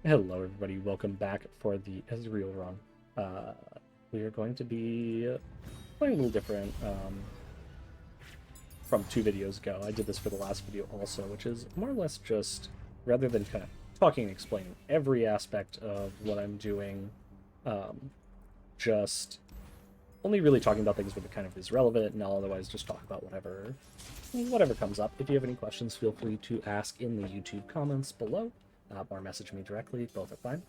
Hello everybody, welcome back for the Ezreal run. We are going to be playing a little different from 2 videos ago. I did this for the last video also, which is more or less just, rather than kind of talking and explaining every aspect of what I'm doing, just only really talking about things when it kind of is relevant, and I'll otherwise just talk about whatever comes up. If you have any questions, feel free to ask in the YouTube comments below. Or message me directly, both are fine.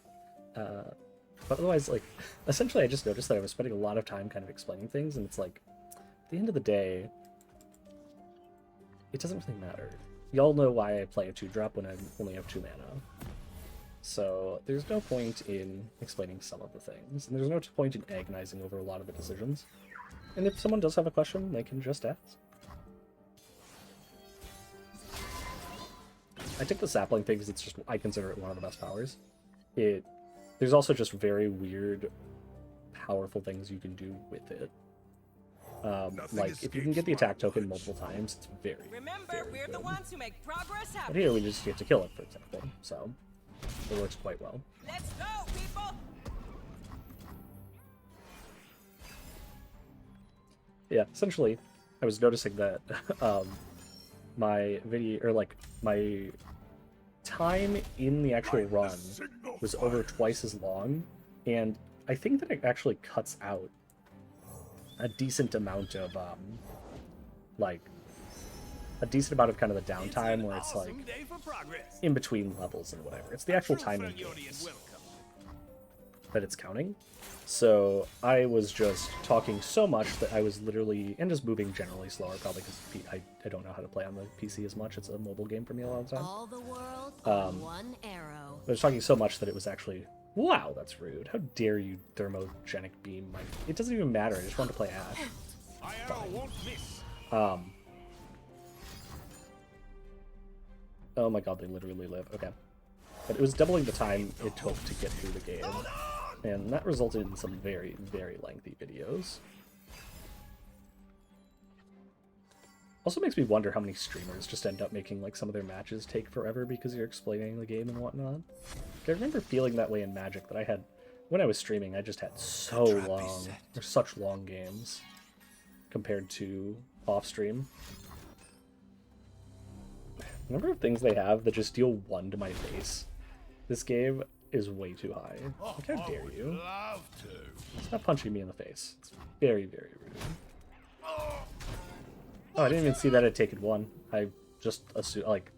But otherwise, like, essentially I just noticed that I was spending a lot of time kind of explaining things, and it's like, at the end of the day, it doesn't really matter. Y'all know why I play a 2-drop when I only have 2 mana. So there's no point in explaining some of the things, and there's no point in agonizing over a lot of the decisions. And if someone does have a question, they can just ask. I took the sapling thing because it's just, I consider it one of the best powers. There's also just very weird, powerful things you can do with it. Like, if you can get the attack token multiple times, it's very, very we're good. the ones who make progress happen. But here we just get to kill it, for example, so it works quite well. Let's go, people! Yeah, essentially, I was noticing that my video, or like, my time in the actual run was over twice as long, and I think that it actually cuts out a decent amount of like a decent amount of kind of the downtime where it's like in between levels and whatever. It's the actual time in games that it's counting. So I was just talking so much that I was literally, and just moving generally slower, probably because I don't know how to play on the PC as much. It's a mobile game for me a lot of the time. All the world on one arrow. I was talking so much that it was actually, wow, that's rude. How dare you thermogenic beam? It doesn't even matter. I just want to play Ashe. Oh my god, they literally live. Okay. But it was doubling the time it took to get through the game. And that resulted in some very, very lengthy videos. Also makes me wonder how many streamers just end up making like some of their matches take forever because you're explaining the game and whatnot. I remember feeling that way in Magic, that I had, when I was streaming, I just had so long, or such long games compared to off-stream. The number of things they have that just deal 1 to my face this game is way too high. Like, how dare you? Stop punching me in the face. It's very, very rude. Oh, I didn't even see that it had taken 1. I just assumed, like,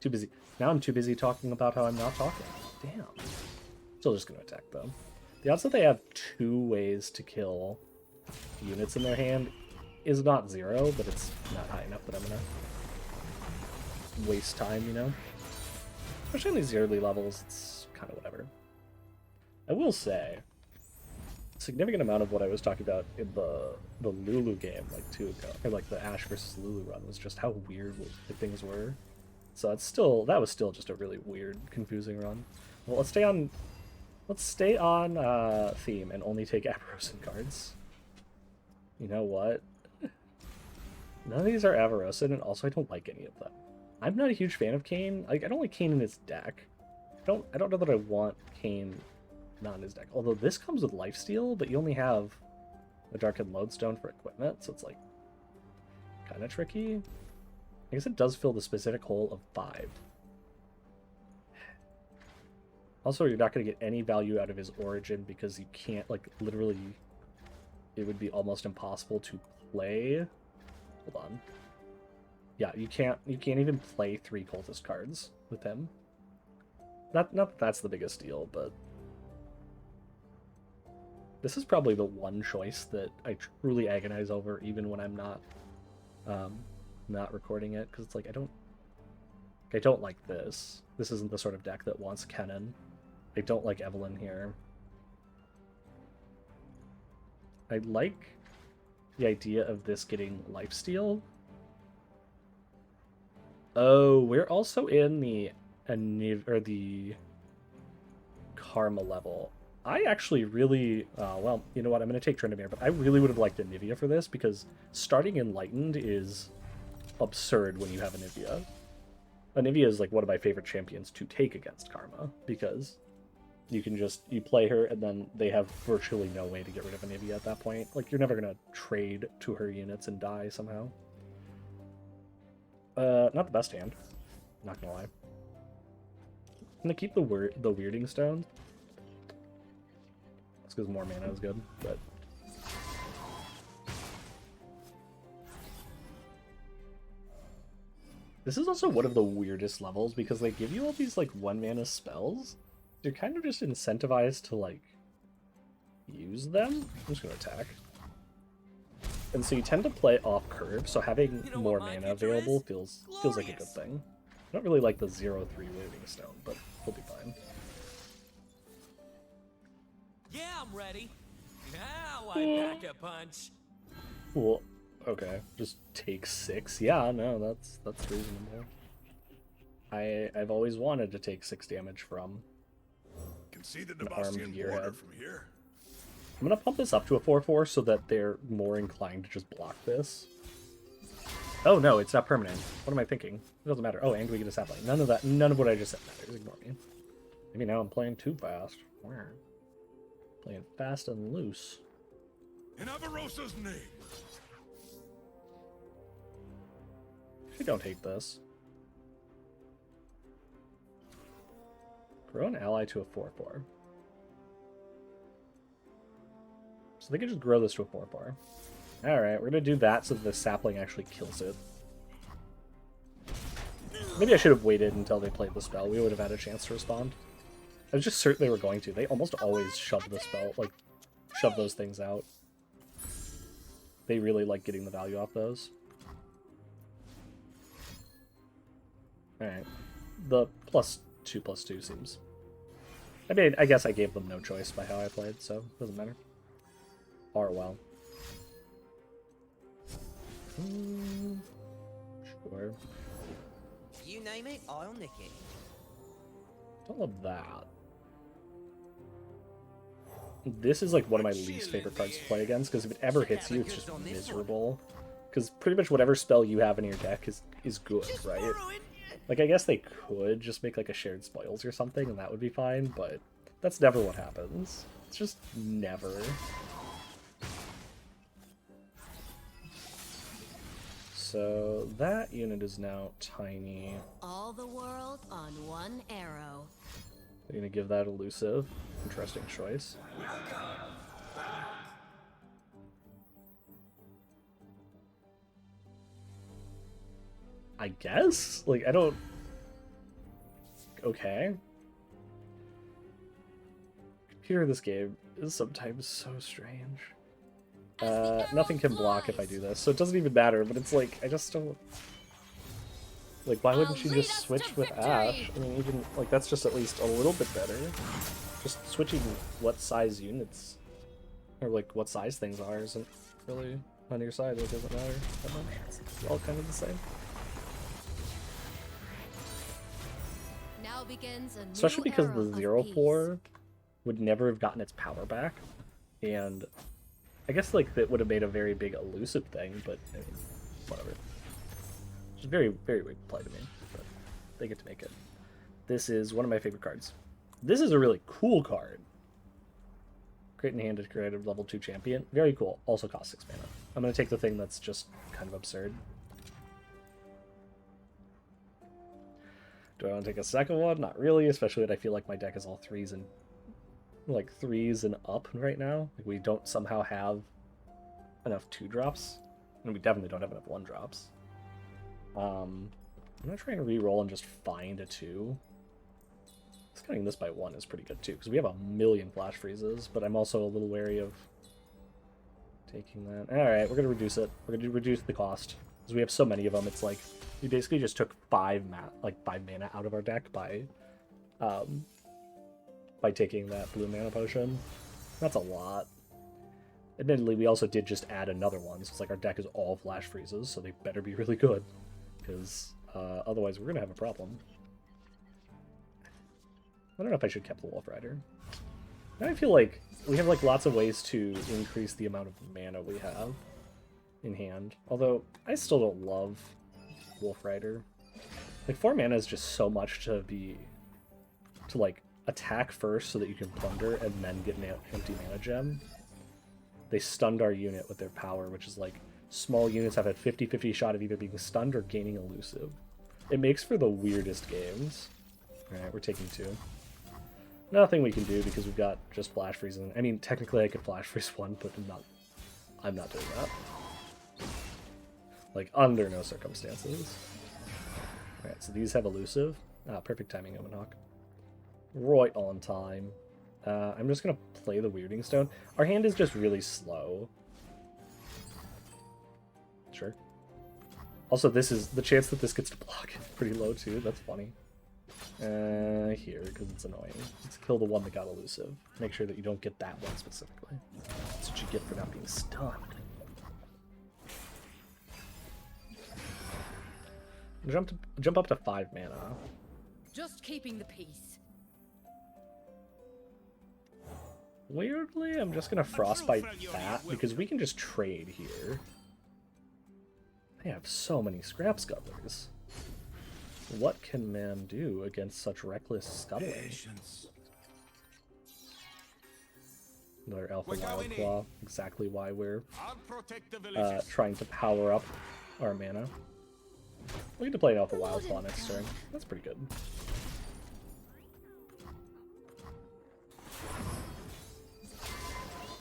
too busy. Now I'm too busy talking about how I'm not talking. Damn. Still just gonna attack, though. The odds that they have 2 ways to kill units in their hand is not 0, but it's not high enough that I'm gonna waste time, you know? Especially on these early levels, it's kind of whatever. I will say, a significant amount of what I was talking about in the Lulu game, like 2 ago, or like the Ashe versus Lulu run, was just how weird the things were. So it's still, that was still just a really weird, confusing run. Well, let's stay on theme and only take Avarosan cards. You know what? None of these are Avarosan, and also I don't like any of them. I'm not a huge fan of Kayn. Like, I don't like Kayn in his deck. I don't know that I want Kayn not in his deck. Although this comes with lifesteal, but you only have a Darkened Lodestone for equipment, so it's like kind of tricky. I guess it does fill the specific hole of 5. Also, you're not going to get any value out of his origin because you can't, like, literally, it would be almost impossible to play. Hold on. Yeah, you can't even play 3 cultist cards with him. Not that that's the biggest deal, but this is probably the one choice that I truly agonize over, even when I'm not recording it, because it's like I don't like this. This isn't the sort of deck that wants Kennen. I don't like Evelyn here. I like the idea of this getting lifesteal. Oh, we're also in the Karma level. I actually really, well, you know what, I'm going to take Tryndamere, but I really would have liked Anivia for this, because starting Enlightened is absurd when you have Anivia. Anivia is like one of my favorite champions to take against Karma, because you can just, you play her and then they have virtually no way to get rid of Anivia at that point. Like, you're never going to trade to her units and die somehow. Not the best hand, not gonna lie. I'm gonna keep the weirding stone. That's because more mana is good, but this is also one of the weirdest levels because they give you all these like 1-mana spells. You're kind of just incentivized to like use them. I'm just gonna attack. And so you tend to play off curve, so having more mana available feels like a good thing. I don't really like the 0-3 weirding stone, but we'll be fine. Yeah, I'm ready. Now I pack a punch. Well, okay, just take 6. Yeah, no, that's reasonable. I've always wanted to take 6 damage from Can see the an armed Demacian gearhead. border from here. I'm gonna pump this up to a 4/4 so that they're more inclined to just block this. Oh no, it's not permanent. What am I thinking? It doesn't matter. Oh, and we get a sapling. None of what I just said matters. Ignore me. Maybe now I'm playing too fast. Where? Playing fast and loose. In Avarosa's name. I don't hate this. Grow an ally to a 4/4. So they can just grow this to a 4/4. Alright, we're gonna do that so that the sapling actually kills it. Maybe I should have waited until they played the spell. We would have had a chance to respond. I was just certain they were going to. They almost always shove the spell, like, shove those things out. They really like getting the value off those. Alright. The +2/+2 seems... I mean, I guess I gave them no choice by how I played, so it doesn't matter. Or well. Sure. You name it, I'll nick it. Don't love that. This is like one of my least favorite cards to play against, because if it ever hits you, it's just miserable. Because pretty much whatever spell you have in your deck is good, right? Like, I guess they could just make like a shared spoils or something, and that would be fine, but that's never what happens. It's just never. So that unit is now tiny. All the world on one arrow. They're gonna give that elusive. Interesting choice. I guess? Like, I don't... Okay. Computer in this game is sometimes so strange. Nothing can block if I do this, so it doesn't even matter, but it's like, I just don't... Like, why wouldn't she just switch with Ashe? I mean, even, like, that's just at least a little bit better. Just switching what size units, or, like, what size things are isn't really on your side. It doesn't matter that much. It's all kind of the same. Now begins a new Especially because era the of 0/4 would never have gotten its power back, and I guess like that would have made a very big elusive thing, but I mean, whatever. It's very, very weird play to me, but they get to make it. This is one of my favorite cards. This is a really cool card. Create in hand to create a level 2 champion. Very cool. Also costs 6 mana. I'm going to take the thing that's just kind of absurd. Do I want to take a second one? Not really, especially when I feel like my deck is all 3s and like 3s and up right now. Like, we don't somehow have enough 2-drops, and we definitely don't have enough 1-drops. I'm gonna try and re-roll and just find a 2. Cutting this by 1 is pretty good too, because we have a million flash freezes, but I'm also a little wary of taking that. Alright, we're gonna reduce it. We're gonna reduce the cost. Because we have so many of them, it's like we basically just took 5 mana out of our deck by taking that blue mana potion. That's a lot. Admittedly, we also did just add another one, so it's like our deck is all flash freezes, so they better be really good, because otherwise we're gonna have a problem. I don't know if I should have kept the Wolf Rider. Now I feel like we have like lots of ways to increase the amount of mana we have in hand. Although I still don't love Wolf Rider. Like 4 mana is just so much to like attack first so that you can plunder and then get an empty mana gem. They stunned our unit with their power, which is like small units have a 50-50 shot of either being stunned or gaining elusive. It makes for the weirdest games. Alright, we're taking 2. Nothing we can do because we've got just flash freeze. I mean, technically I could flash freeze 1, but I'm not doing that. Like, under no circumstances. Alright, so these have elusive. Ah, perfect timing, Omenhawk. Right on time. I'm just gonna play the Weirding Stone. Our hand is just really slow. Sure. Also, this is the chance that this gets to block is pretty low too. That's funny. Here, because it's annoying. Let's kill the one that got elusive. Make sure that you don't get that one specifically. That's what you get for not being stunned. Jump up to 5 mana. Just keeping the peace. Weirdly, I'm just gonna frostbite that because we can just trade here. They have so many scrap scuttlers. What can man do against such reckless scuttling? Another Alpha Wild Claw. Exactly why we're trying to power up our mana. We get to play an Alpha Wild Claw next turn. That's pretty good.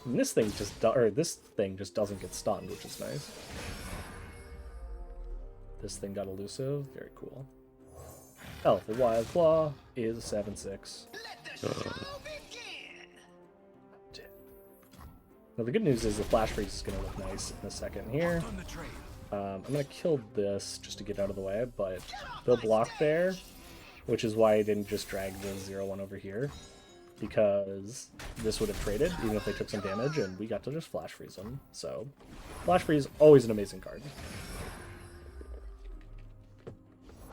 And this thing just doesn't get stunned, which is nice. This thing got elusive. Very cool. Alpha Wild Claw is 7/6. Now the good news is the flash freeze is going to look nice in a second here. I'm going to kill this just to get out of the way, but they'll block there, which is why I didn't just drag the 0/1 over here, because this would have traded, even if they took some damage, and we got to just flash freeze them. So, flash freeze, always an amazing card.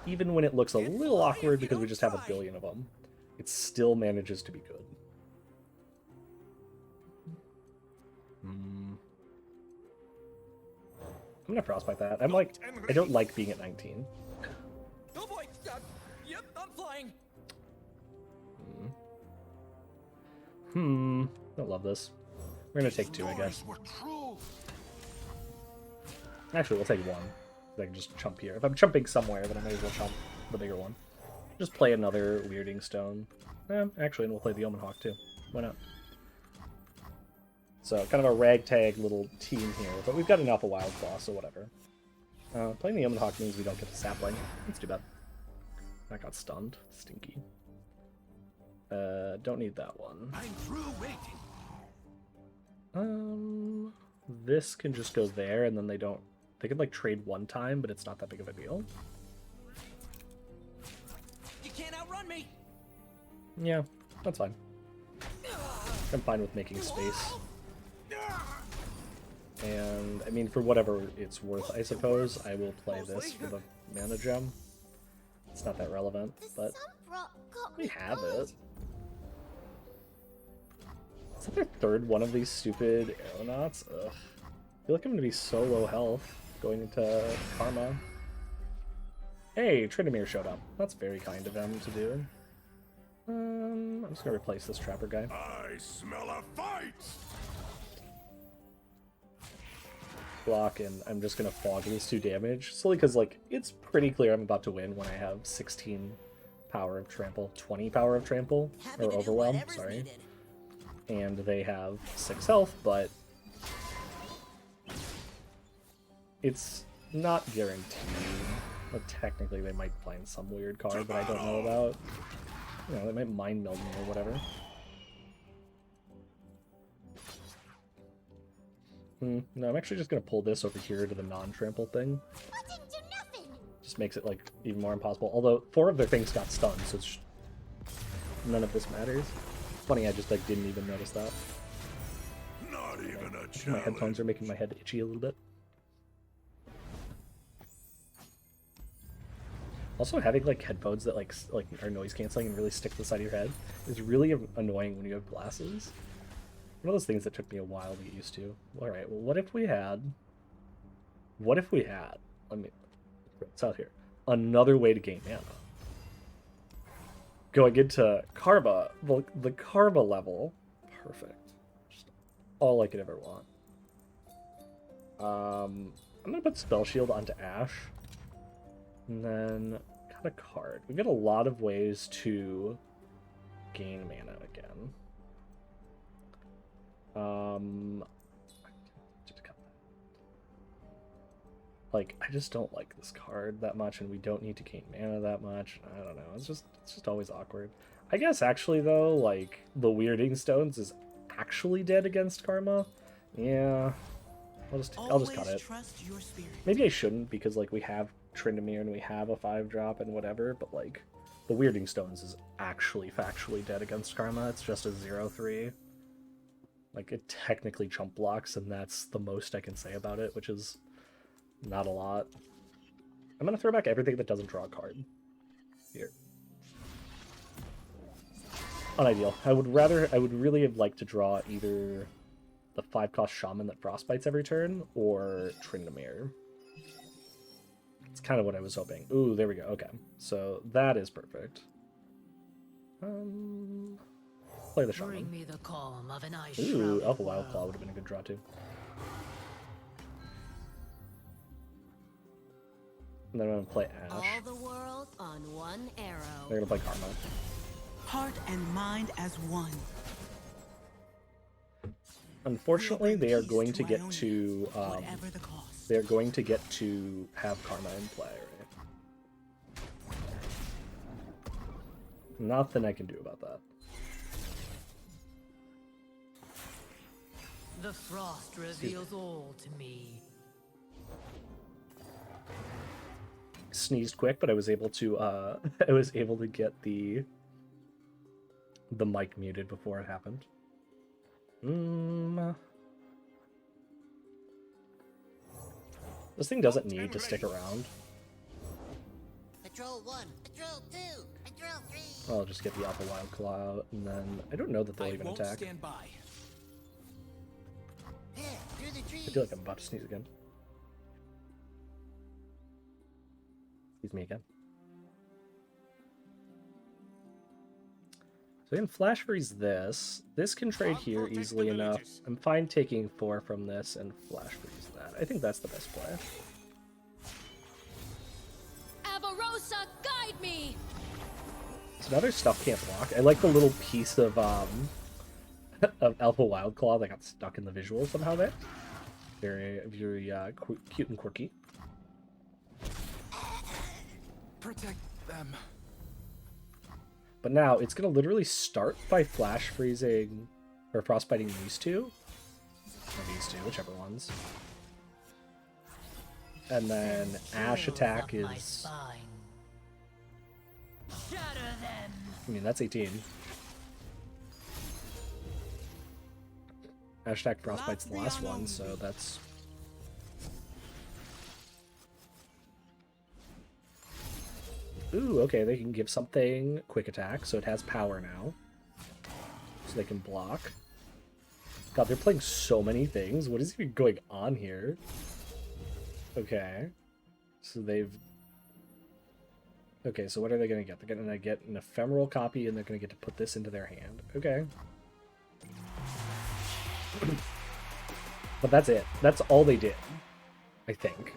Even when it looks a little awkward because we just have a billion of them, it still manages to be good. I'm gonna frostbite that. I don't like being at 19. Oh boy! Yep, I'm flying. Don't love this. We're gonna take 2, I guess. Actually, we'll take 1. I can just chump here. If I'm chumping somewhere, then I may as well chump the bigger one. Just play another Weirding Stone. Actually, and we'll play the Omenhawk too. Why not? So, kind of a ragtag little team here, but we've got an Alpha Wild Claw, so whatever. Playing the Omenhawk means we don't get the sapling. That's too bad. That got stunned. Stinky. Don't need that one. I'm through waiting. This can just go there, and then they don't... They could, like, trade one time, but it's not that big of a deal. You can't outrun me. Yeah, that's fine. I'm fine with making space. And, I mean, for whatever it's worth, I suppose, I will play this for the mana gem. It's not that relevant, but we have it. Is that their third one of these stupid aeronauts? Ugh. I feel like I'm going to be so low health going into Karma. Hey, Trinamir showed up. That's very kind of him to do. I'm just going to replace this Trapper guy. I smell a fight! Block, and I'm just going to fog these 2 damage. Solely because, like, it's pretty clear I'm about to win when I have 16 power of trample, 20 power of trample, or overwhelm, sorry. And they have 6 health, but it's not guaranteed. But technically they might find some weird card that I don't know about. You know, they might mind meld me or whatever. No, I'm actually just going to pull this over here to the non-trample thing. Just makes it, like, even more impossible. Although, 4 of their things got stunned, so it's none of this matters. Funny, I just, like, didn't even notice that. Not even a challenge. My headphones are making my head itchy a little bit. Also, having, like, headphones that, like are noise-canceling and really stick to the side of your head is really annoying when you have glasses. One of those things that took me a while to get used to. Alright, well, what if we had... Let me... It's out here. another way to gain mana. Going into Karma, the Karma level, perfect. Just all I could ever want. I'm gonna put Spell Shield onto Ashe, and then got a card. We got a lot of ways to gain mana again. Like, I just don't like this card that much, and we don't need to gain mana that much. I don't know. It's just always awkward. I guess actually though, like the Weirding Stones is actually dead against Karma. Yeah, I'll just cut it. Maybe I shouldn't because like we have Tryndamere and we have a 5-drop and whatever, but like the Weirding Stones is actually factually dead against Karma. It's just a 0/3. Like it technically chump blocks, and that's the most I can say about it, which is not a lot. I'm gonna throw back everything that doesn't draw a card. Here. Unideal. I would really have liked to draw either the 5-cost Shaman that frostbites every turn, or Tryndamere. It's kind of what I was hoping. Ooh, there we go. Okay. So that is perfect. Play the Shaman. Bring me the calm of an ice Ooh, shrouded Alpha Wild Claw world. would have been a good draw too. And then I'm going to play Ashe. All the world on one arrow. They're going to play Karma. Heart and mind as one. Unfortunately, they are going to get Ionia, to whatever the cost. they're going to get to have Karma in play, right? Nothing I can do about that. The frost reveals all to me. Sneezed quick, but I was able to I was able to get the mic muted before it happened. This thing doesn't need to stick around. Patrol 1, Patrol 2, Patrol 3. I'll just get the Alpha Wild Claw out, and then I don't know that they'll even won't attack. stand by. Here, through the trees. I feel like I'm about to sneeze again. Excuse me again. So I can Flash Freeze this. This can trade here easily enough. I'm fine taking 4 from this and Flash Freeze that. I think that's the best play. Avarosa, guide me! So now their stuff can't block. I like the little piece of Alpha Wild Claw that got stuck in the visual somehow there. Very, very cute and quirky. Protect them. But now it's going to literally start by Flash Freezing or Frostbiting these two. Or these two, whichever ones. And then Ashe attack Chills up my is... spine. Shatter them! I mean, that's 18. Ashe attack Frostbite's the last one, so that's... Ooh, okay, they can give something quick attack, so it has power now. So they can block. God, they're playing so many things. What is even going on here? Okay. So they've... Okay, so what are they going to get? They're going to get an ephemeral copy, and they're going to get to put this into their hand. Okay. But that's it. That's all they did, I think.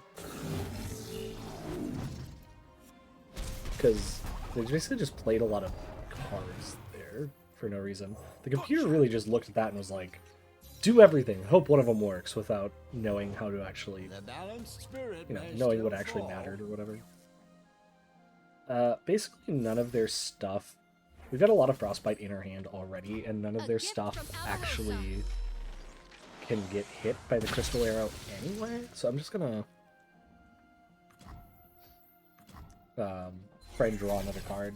Because they basically just played a lot of cards there for no reason. The computer really just looked at that and was like, do everything, hope one of them works, without knowing how to actually, you know, knowing what actually mattered or whatever. Basically none of their stuff, we've got a lot of Frostbite in our hand already, and none of their stuff actually can get hit by the Crystal Arrow anyway, so I'm just gonna try and draw another card.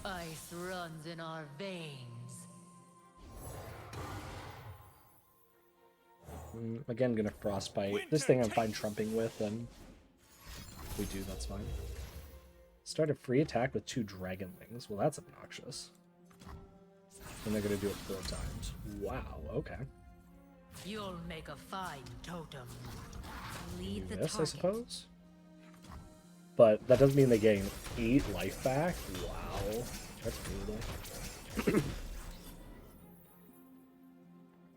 Ice runs in our veins. Again, gonna Frostbite. This thing I'm fine trumping with, and if we do, that's fine. Start a free attack with 2 Dragon Wings. Well, that's obnoxious. And they're gonna do it 4 times. Wow, okay. You'll make a fine totem. Lead do the this, I target. suppose. But that doesn't mean they gain 8 life back. Wow, that's brutal.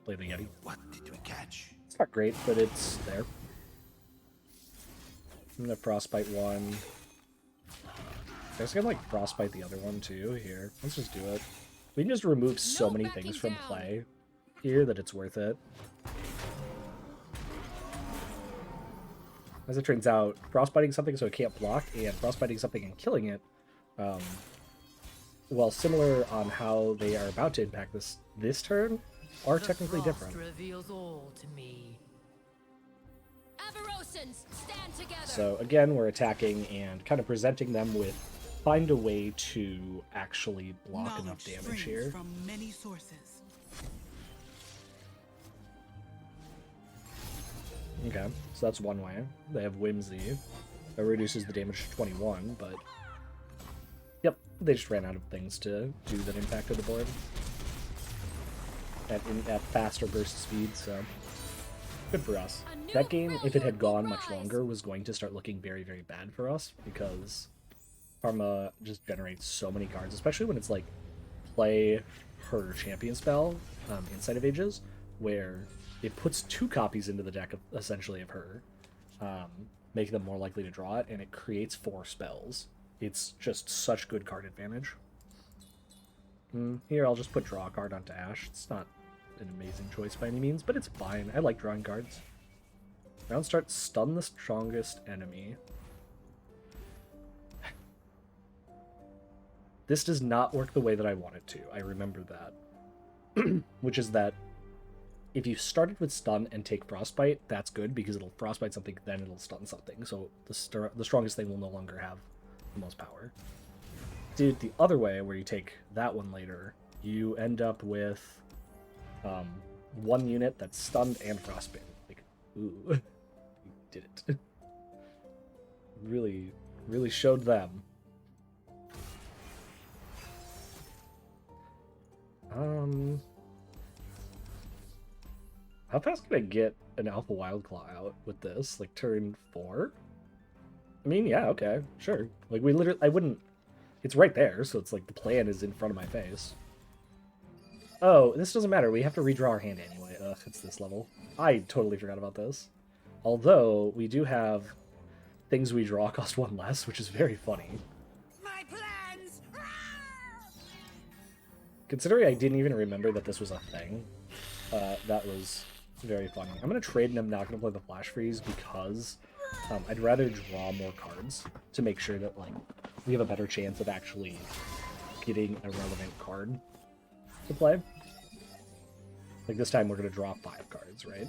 Play the Yeti. What did we catch? It's not great, but it's there. I'm gonna frostbite one. I guess I can like frostbite the other one too. Here, let's just do it. We can just remove so No many backing things from down. play here that it's worth it. As it turns out, frostbiting something so it can't block and frostbiting something and killing it, while similar on how they are about to impact this turn, are technically The different. frost reveals all to me. Avarosans, stand together. So again, we're attacking and kind of presenting them with find a way to actually block enough Knowledge damage springs here. from many sources. Okay, so that's one way. They have Whimsy. That reduces the damage to 21, but... Yep, they just ran out of things to do that impacted the board. At faster burst speed, so... Good for us. That game, if it had gone much longer, was going to start looking very, very bad for us, because Karma just generates so many cards, especially when it's like, play her champion spell, Insight of Ages, where it puts 2 copies into the deck, essentially, of her, making them more likely to draw it, and it creates 4 spells. It's just such good card advantage. Here, I'll just put draw a card onto Ashe. It's not an amazing choice by any means, but it's fine. I like drawing cards. Round start, stun the strongest enemy. This does not work the way that I want it to. I remember that. Which is that if you started with stun and take frostbite, that's good because it'll frostbite something, then it'll stun something. So the strongest thing will no longer have the most power. Did it the other way, where you take that one later, you end up with one unit that's stunned and frostbitten. Like, ooh, you did it. Really, really showed them. How fast can I get an Alpha Wildclaw out with this? Like, turn 4? I mean, yeah, okay, sure. Like, we literally, I wouldn't... It's right there, so it's like the plan is in front of my face. Oh, this doesn't matter. We have to redraw our hand anyway. Ugh, it's this level. I totally forgot about this. Although, we do have things we draw cost 1 less, which is very funny. My plans! Considering I didn't even remember that this was a thing, that was very funny. I'm going to trade and I'm not going to play the Flash Freeze because I'd rather draw more cards to make sure that like we have a better chance of actually getting a relevant card to play. Like this time we're going to draw 5 cards, right?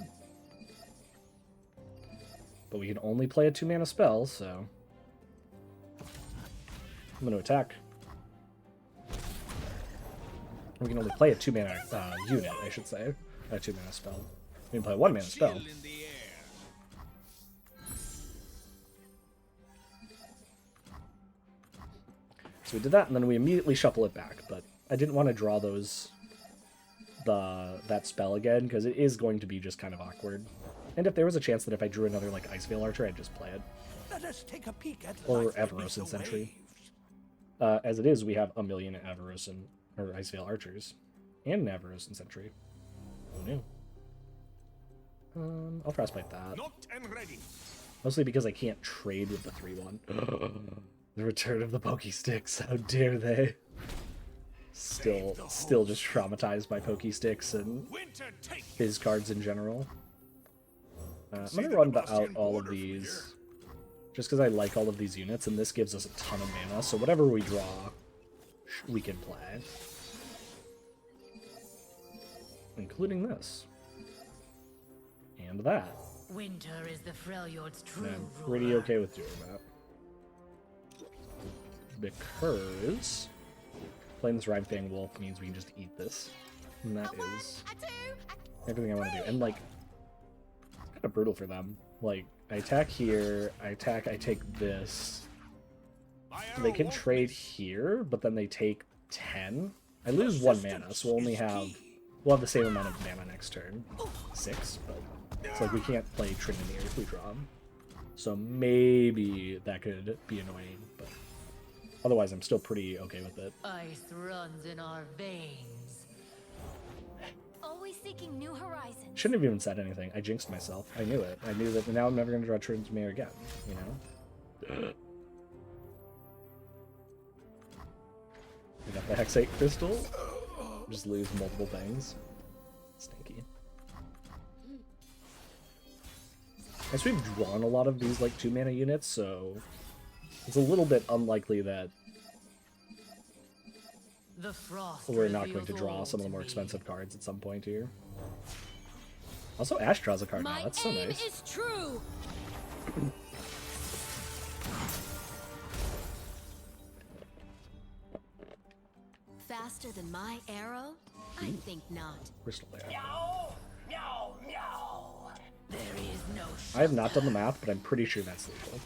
But we can only play a 2-mana spell, so I'm going to attack. We can only play a 2-mana unit, I should say. A 2-mana spell. We can play a 1-mana spell. So we did that, and then we immediately shuffle it back, but I didn't want to draw that spell again, because it is going to be just kind of awkward. And if there was a chance that if I drew another like Iceveil Archer, I'd just play it. Let us take a peek at Or life Avarosan beneath the Sentry. waves. As it is, we have a million Avarosan, or Iceveil Archers, and an Avarosan Sentry. Who knew? I'll frostbite that. Nocked and ready. Mostly because I can't trade with the 3-1. The return of the Pokey Sticks, how dare they? Still just traumatized by Pokey Sticks and Winter take Fizz cards in general. I'm going to run out all of these, just because I like all of these units, and this gives us a ton of mana, so whatever we draw, we can play. Including this. And that. Winter is the Freljord's true And I'm ruler. pretty okay with doing that. Because playing this Rhyme Fang Wolf means we can just eat this. And that is everything I want to do. And like, it's kind of brutal for them. Like, I attack here, I take this. They can trade here, but then they take 10. I lose 1 mana, so we'll have the same amount of mana next turn. 6, but It's like we can't play Trinity if we draw them. So maybe that could be annoying, but otherwise I'm still pretty okay with it. Ice runs in our veins. Always seeking new horizons. Shouldn't have even said anything. I jinxed myself. I knew it. I knew that now I'm never going to draw Trinity again, you know? We got the Hexate Crystal. Just lose multiple things. Stinky. As we've drawn a lot of these like 2-mana units, so it's a little bit unlikely that The frost we're not going to reveals draw all some of the to more me. expensive cards at some point here. Also, Ashe draws a card now. My That's so aim nice. is true. Faster than my arrow? I think not. Crystal there. There is no I have not done the math, but I'm pretty sure that's legal.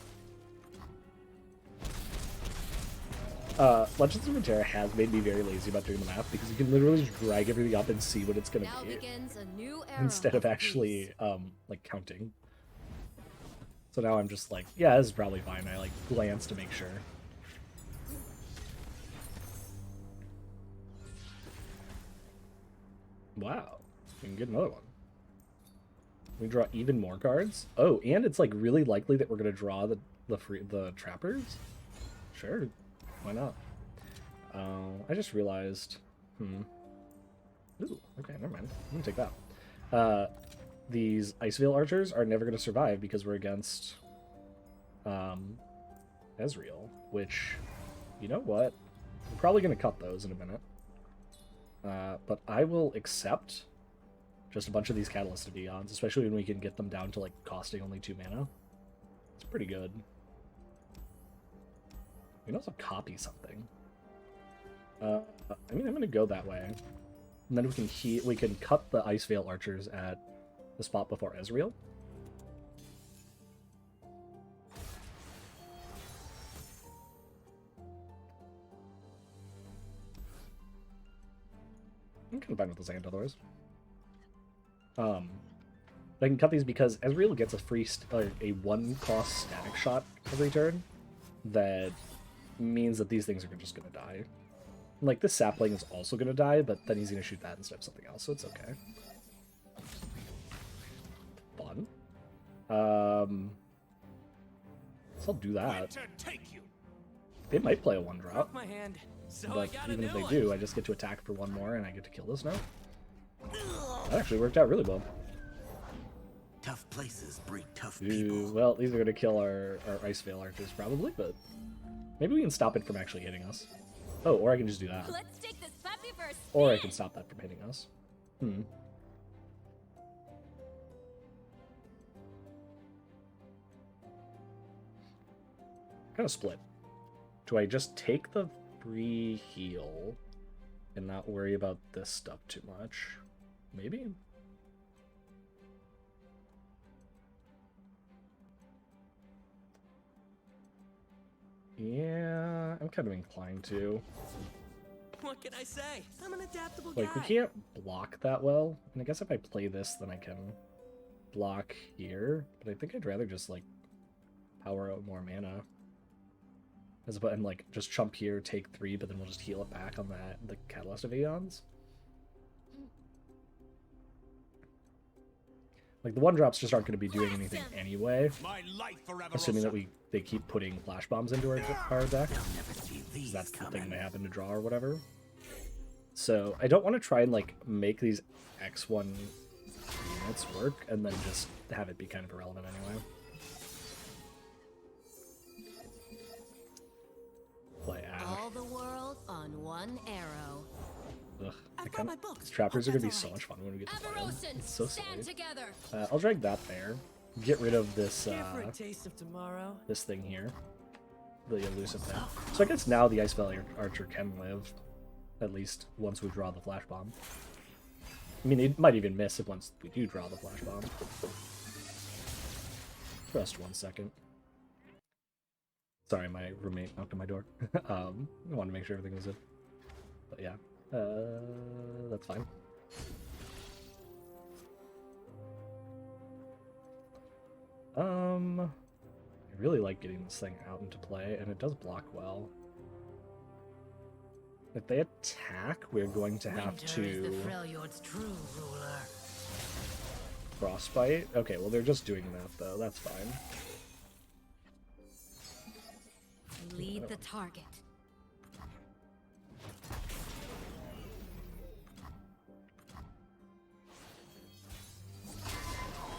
Legends of Runeterra has made me very lazy about doing the math because you can literally just drag everything up and see what it's gonna Now be begins a new era instead of actually like counting. So now I'm just like, yeah, this is probably fine. I like glance to make sure. Wow, we can get another one. We draw even more cards. Oh, and it's like really likely that we're gonna draw the trappers. Sure, why not? I just realized. Ooh, okay, never mind. I'm gonna take that. These Iceveil archers are never gonna survive because we're against Ezreal, which, you know what? I'm probably gonna cut those in a minute. But I will accept just a bunch of these Catalyst of Eons, especially when we can get them down to like costing only 2 mana. It's pretty good. We can also copy something. I mean, I'm gonna go that way, and then we can cut the Iceveil archers at the spot before Ezreal. I'm kind of fine with this hand otherwise. I can cut these because Ezreal gets a free a 1-cost static shot every turn. That means that these things are just gonna die. Like this sapling is also gonna die, but then he's gonna shoot that instead of something else, so it's okay. Fun. So I'll do that. To take you. They might play a 1-drop. Broke my hand, so I But gotta even if do they it. do, I just get to attack for 1 more and I get to kill this now. That actually worked out really well. Tough places breed tough Ooh, people. well, these are going to kill our Iceveil archers probably, but maybe we can stop it from actually hitting us. Oh, or I can just do that. Let's take this puppy for a spin. Or I can stop that from hitting us. Kind of split. Do I just take the free heal and not worry about this stuff too much? Maybe? Yeah, I'm kind of inclined to. What can I say? I'm an adaptable Like, we guy. can't block that well. And I guess if I play this, then I can block here. But I think I'd rather just, like, power out more mana. As about, and, like, just chump here, take 3, but then we'll just heal it back on the Catalyst of Aeons. Like, the 1-drops just aren't going to be doing anything anyway. My life forever. Assuming that they keep putting flash bombs into our deck. They'll never see these That's the coming. thing they happen to draw or whatever. So I don't want to try and like make these X1 units work and then just have it be kind of irrelevant anyway. Play Ashe. All the world on one arrow. Ugh, I've got my books. these trappers are gonna be That's so all much fun when we get to play them. Avarosans, It's so stand silly. together. I'll drag that there. Get rid of this Here for a taste of tomorrow. this thing here, the elusive thing. So I guess now the Iceveil Archer can live, at least once we draw the flash bomb. I mean, it might even miss if once we do draw the flash bomb. Just 1 second. Sorry, my roommate knocked on my door. I wanted to make sure everything was good. But yeah, that's fine. I really like getting this thing out into play, and it does block well. If they attack, we're going to have Winter is the to Freljord's true ruler. frostbite. Okay, well they're just doing that though. That's fine. Lead the target.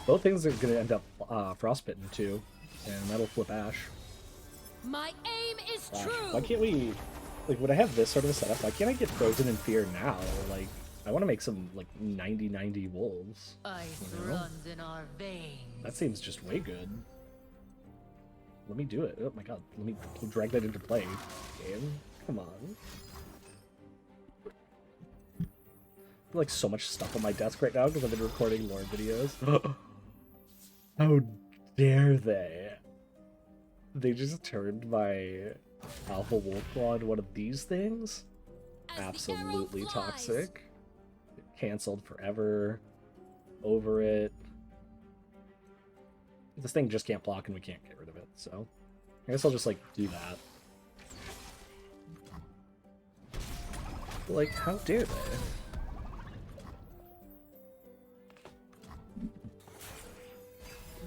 Both things are going to end up frostbitten too, and that'll flip Ashe. My aim is Ashe. true. Why can't we, like, when I have this sort of a setup, why can't I get frozen in fear now? Like, I want to make some, like, 90-90 wolves. Ice You know? runs in our veins. That seems just way good. Let me do it. Oh my god, let me drag that into play. Game, come on. I feel like so much stuff on my desk right now because I've been recording lore videos. How dare they? They just turned my Alpha Wolf Claw into one of these things? As the arrow Absolutely flies. toxic. Cancelled forever. Over it. This thing just can't block and we can't get rid of it, so I guess I'll just, like, do that. Like, how dare they?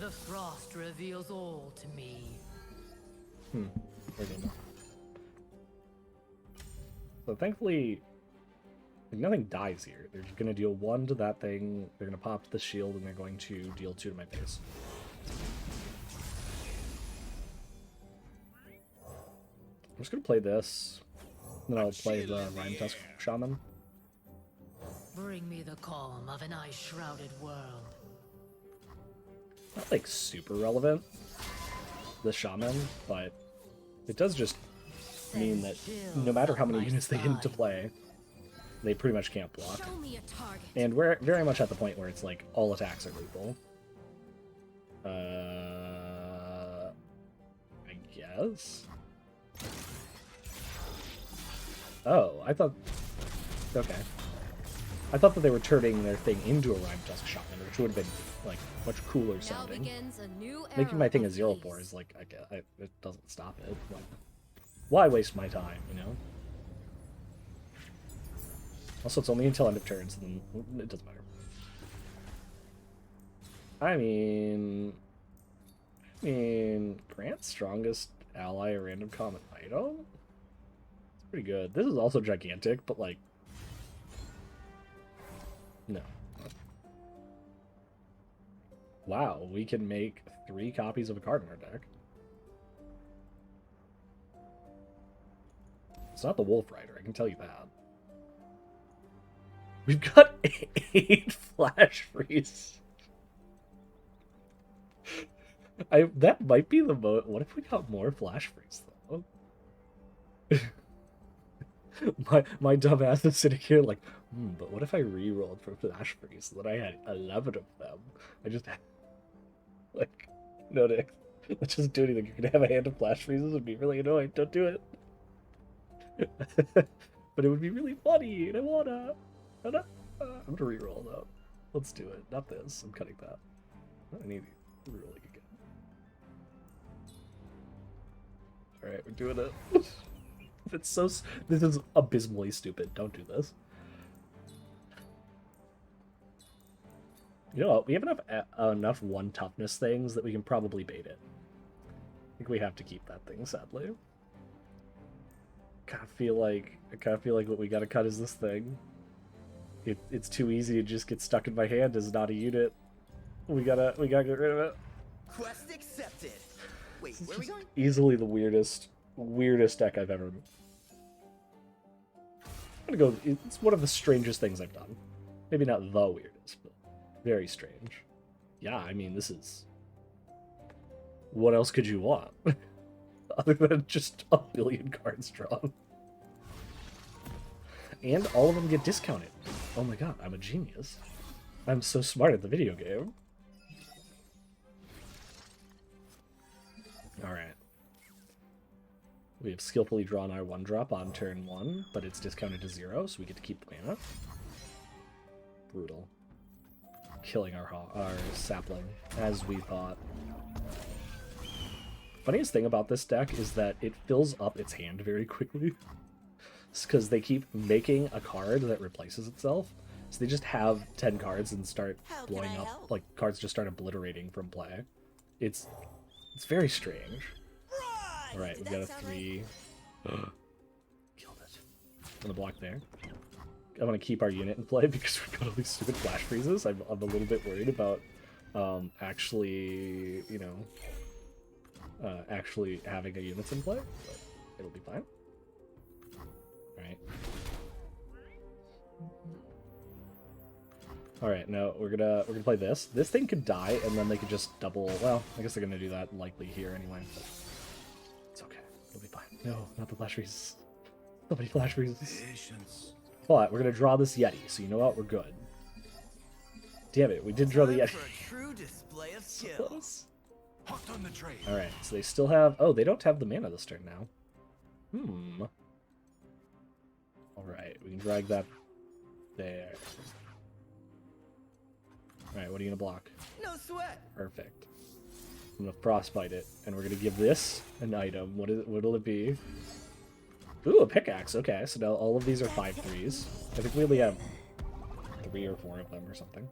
The frost reveals all to me. Where did I know? So thankfully, like, nothing dies here. They're going to deal 1 to that thing, they're going to pop the shield, and they're going to deal 2 to my face. I'm just going to play this, then I'll play the Rhyme Tusk Shaman. Bring me the calm of an ice-shrouded world. Not, like, super relevant, the Shaman, but it does just mean that no matter how many units they get into play, they pretty much can't block. Show me a target. And we're very much at the point where it's like all attacks are lethal. I guess. Oh, I thought. Okay. I thought that they were turning their thing into a Rhyme Tusk Shaman, which would have been like much cooler Now sounding. begins a new era Making my thing a of 0-4 peace. is like, it doesn't stop it. Like, why waste my time, you know? Also, it's only until end of turns, and it doesn't matter. I mean, grant strongest ally a random common item? It's pretty good. This is also gigantic, but like, no. Wow, we can make 3 copies of a card in our deck. It's not the Wolf Rider, I can tell you that. We've got 8 Flash Freeze. That might be the most. What if we got more Flash Freeze though? my dumb ass is sitting here like, but what if I re-rolled for Flash Freeze so that I had 11 of them? I just like, no, Nick, let's just do anything. You're gonna have a hand of Flash Freezes and be really annoying. Don't do it. But it would be really funny, and I wanna. I'm gonna re-roll though. Let's do it. Not this. I'm cutting that. I need re-rolling again. Alright, we're doing it. It's so. This is abysmally stupid. Don't do this. You know what? We have enough 1 toughness things that we can probably bait it. I think we have to keep that thing, sadly. I feel like what we gotta cut is this thing. It's too easy to just get stuck in my hand as not a unit. We gotta get rid of it. Quest accepted. Wait, where are we going? Easily the weirdest deck I've ever. I'm gonna go. It's one of the strangest things I've done. Maybe not the weirdest, but very strange. Yeah, I mean, this is. What else could you want? Other than just a billion cards drawn. And all of them get discounted. Oh my god, I'm a genius. I'm so smart at the video game. Alright. We have skillfully drawn our 1-drop on turn 1, but it's discounted to 0, so we get to keep the mana. Brutal. Killing our sapling, as we thought. Funniest thing about this deck is that it fills up its hand very quickly. It's because they keep making a card that replaces itself. So they just have 10 cards and start blowing up. Like, cards just start obliterating from play. It's very strange. Alright, we've got a 3. Killed it. I'm gonna block there. I want to keep our unit in play because we've got all these stupid flash freezes. I'm a little bit worried about actually, you know, actually having a units in play, but it'll be fine. Alright. Alright, no, we're gonna play this. This thing could die, and then they could just double. Well, I guess they're gonna do that likely here anyway. But it's okay. It'll be fine. No, not the flash freezes. Nobody flash freezes. Patience. But we're gonna draw this Yeti, so you know what? We're good. Damn it, we did draw the Yeti. For a true display of So skill. close. Hot on the trade. Alright, so they still have... Oh, they don't have the mana this turn now. Alright, we can drag that there. Alright, what are you gonna block? No sweat. Perfect. I'm gonna frostbite it, and we're gonna give this an item. What'll it be? Ooh, a pickaxe. Okay, so now all of these are 5/3s. I think we only have 3 or 4 of them or something.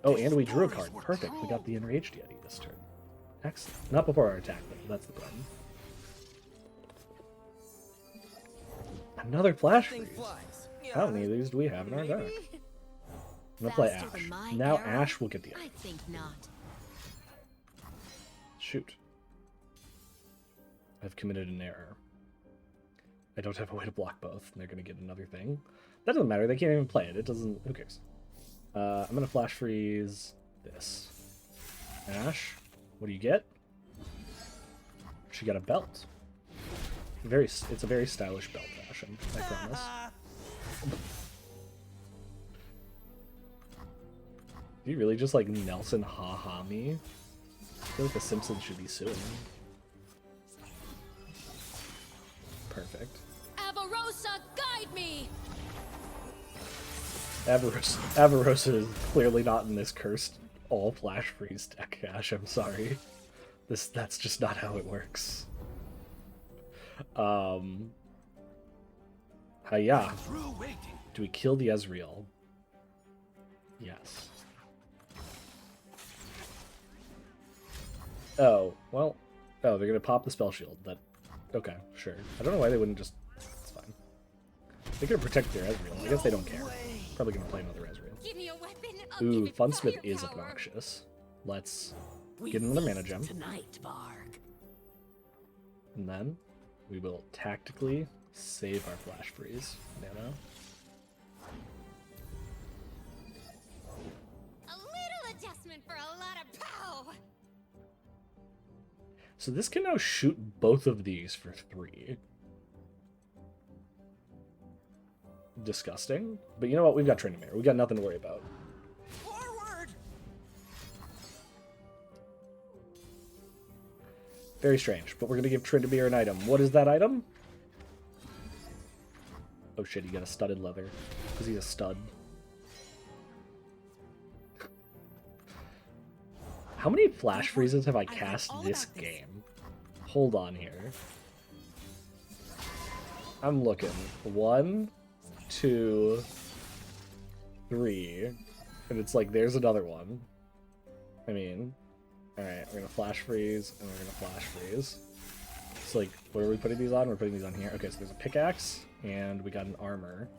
Oh, and we drew a card. Perfect. We got the Enraged Yeti this turn. Excellent. Not before our attack, though. That's the problem. Another flash freeze. How many of these do we have in our deck? I'm gonna play Faster than Ashe. my Now arrow? Ashe will get the I item. think not. Shoot. I've committed an error. I don't have a way to block both, and they're gonna get another thing. That doesn't matter, they can't even play it. It doesn't... Who cares? I'm gonna flash freeze this. Ashe, what do you get? She got a belt. It's a very stylish belt, Ashe, I promise. Do you really just like Nelson ha-ha me? I feel like the Simpsons should be suing. Perfect. Avarosa, guide me! Avarosa is clearly not in this cursed all flash freeze deck, Ashe. I'm sorry. That's just not how it works. Hiya. Through waiting. Do we kill the Ezreal? Yes. Oh, well. Oh, they're gonna pop the spell shield. Okay, sure. I don't know why they wouldn't just... It's fine. They're gonna protect their Ezreal. I guess they don't care. Probably gonna play another Ezreal. Give me a weapon. I'll Ooh, give it Funsmith firepower. is obnoxious. Let's get another mana gem. Tonight, Varg. And then we will tactically save our flash freeze mana. A little adjustment for a lot of pow. So this can now shoot both of these for 3. Disgusting. But you know what? We've got Tryndamere. We've got nothing to worry about. Forward. Very strange. But we're going to give Tryndamere an item. What is that item? Oh shit, he got a studded leather. Because he's a stud. How many flash freezes have I cast this game? Hold on here. I'm looking. 1, 2, 3. And it's like, there's another one. I mean, alright, we're gonna flash freeze, and we're gonna flash freeze. It's like, what are we putting these on? We're putting these on here. Okay, so there's a pickaxe, and we got an armor.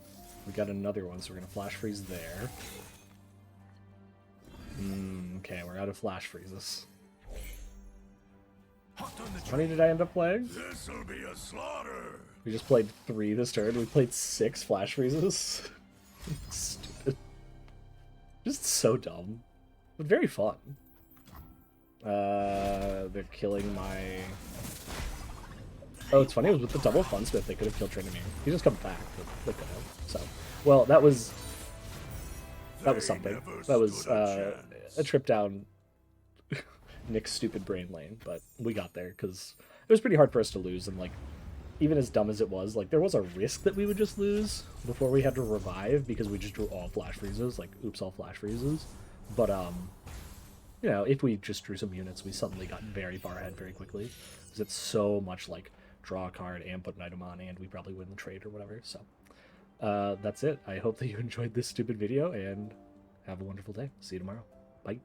We got another one, so we're gonna flash freeze there. Okay, we're out of flash freezes. Hot on the How many did I end up playing? This'll be a slaughter. We just played 3 this turn. We played 6 flash freezes. Stupid. Just so dumb. But very fun. They're killing my... Oh, it's funny. It was with the double Funsmith. They could have killed Tryndamere. He just come back. But they could have. So, well, that was something. That was a trip down Nick's stupid brain lane, but we got there because it was pretty hard for us to lose, and like, even as dumb as it was, like, there was a risk that we would just lose before we had to revive because we just drew all flash freezes, like, oops, all flash freezes. But you know, if we just drew some units, we suddenly got very far ahead very quickly. Because it's so much like draw a card and put an item on, and we probably win the trade or whatever. So that's it. I hope that you enjoyed this stupid video, and have a wonderful day. See you tomorrow. Bye.